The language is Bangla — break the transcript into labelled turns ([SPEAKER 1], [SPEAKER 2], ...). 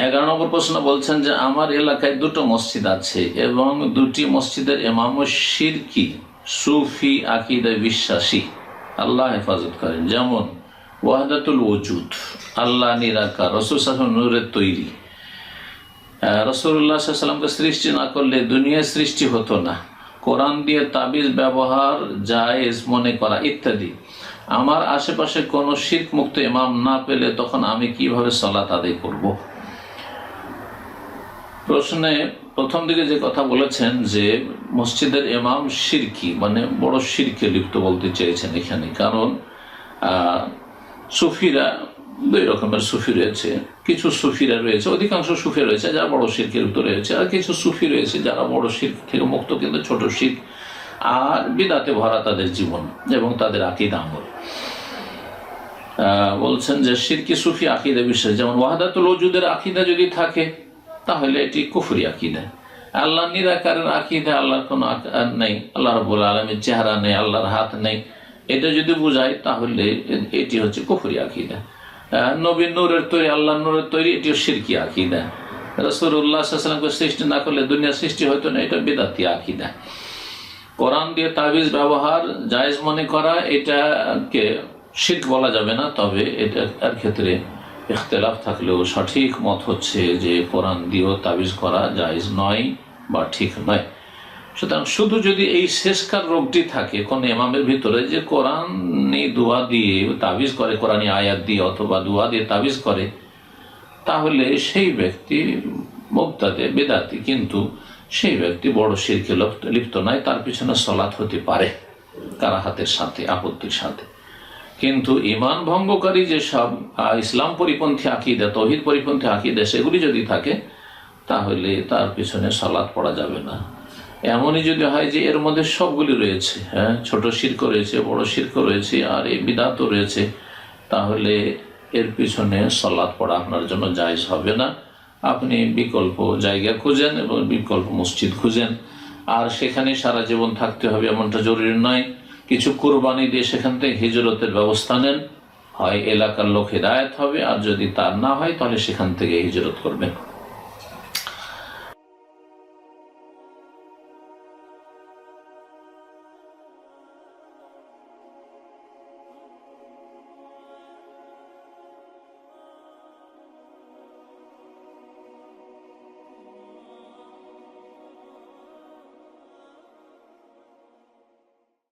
[SPEAKER 1] 11 নম্বর প্রশ্ন বলছেন যে আমার এলাকায় দুটো মসজিদ আছে এবং দুটি মসজিদের ইমাম শিরকি সুফি আকীদায় বিশ্বাসী, আল্লাহ হেফাজত করেন। যেমন ওয়াহদাতুল ওজুদ, আল্লাহ নিরাকার, রাসূল সাল্লাল্লাহু আলাইহি ওয়াসাল্লাম নূরের তৈরি, রাসূলুল্লাহ সাল্লাল্লাহু আলাইহি ওয়াসাল্লামকে সৃষ্টি না করলে দুনিয়ার সৃষ্টি হতো না, কোরআন দিয়ে তাবিজ ব্যবহার জায়েজ মনে করা ইত্যাদি। আমার আশেপাশে কোনো শিরক মুক্ত ইমাম না পেলে তখন আমি কিভাবে সালাত আদায় করব? প্রশ্নে প্রথম দিকে যে কথা বলেছেন যে মসজিদের ইমাম শিরকি, মানে বড় শিরকে লিপ্ত বলতে চেয়েছেন এখানে। কারণ সুফিরা দুই রকমের সুফি রয়েছে, কিছু সুফিরা রয়েছে, অধিকাংশ সুফি রয়েছে যারা বড় শিরকে লিপ্ত রয়েছে, আর কিছু সুফি রয়েছে যারা বড় শিরক থেকে মুক্ত কিন্তু ছোট শিরক আর বিদাতে ভরা তাদের জীবন এবং তাদের আকীদা আমল। বলছেন যে শিরকি সুফি আকীদা বিশ্বাস, যেমন ওয়াহদাতুল ওজুদের আকীদা যদি থাকে তাহলে এটি কুফরি আকীদা। আল্লাহ নিরাকারের আকীদা, আল্লাহর কোনো আকার নেই, আল্লাহ রাব্বুল আলামিনের চেহারা নেই, আল্লাহর হাত নেই, এটা যদি বোঝায় তাহলে এটি হচ্ছে কুফরি আকীদা। নবীর নূরের তৈরি, আল্লাহর নূরের তৈরি, এটিও শিরকি আকীদা। রাসূলুল্লাহ সাল্লাল্লাহু আলাইহি ওয়াসাল্লামকে সৃষ্টি না করলে দুনিয়া সৃষ্টি হতো না, এটা বিদআতি আকীদা। কোরআন দিয়ে তাবিজ ব্যবহার জায়েজ মনে করা, এটাকে শিরক বলা যাবে না, তবে এটার ক্ষেত্রে ইখতিলাফ থাকলেও সঠিক মত হচ্ছে যে কোরআন দিয়েও তাবিজ করা জায়েজ নয় বা ঠিক নয়। সুতরাং শুধু যদি এই শেষকার রোগটি থাকে কোন ইমামের ভিতরে যে কোরআনি দোয়া দিয়ে তাবিজ করে, কোরআনি আয়াত দিয়ে অথবা দোয়া দিয়ে তাবিজ করে, তাহলে সেই ব্যক্তি মুবতাদি বিদআতি, কিন্তু সেই ব্যক্তি বড় শিরকে লিপ্ত নয়, তার পিছনে সালাত হতে পারে কারাহাতের সাথে, আপত্তির সাথে। কিন্তু ঈমান ভঙ্গকারী যেসব ইসলাম পরিপন্থী আকীদা, তাওহীদ পরিপন্থী আকীদা, সেগুলি যদি থাকে তাহলে তার পিছনে সালাত পড়া যাবে না। এমনই যদি হয় যে এর মধ্যে সবগুলি রয়েছে, হ্যাঁ, ছোট শিরক রয়েছে, বড় শিরক রয়েছে, আর এই বিদআতও রয়েছে, তাহলে এর পিছনে সালাত পড়া আপনার জন্য জায়েজ হবে না। আপনি বিকল্প জায়গা খুঁজেন এবং বিকল্প মসজিদ খুঁজেন। আর সেখানে সারা জীবন থাকতে হবে এমনটা জরুরি নয়। কিছু কুরবানি দিয়ে সেখান থেকে হিজরতের ব্যবস্থা নেন, হয় এলাকার লোক হেদায়েত হবে, আর যদি তার না হয় তাহলে সেখান থেকে হিজরত করবেন।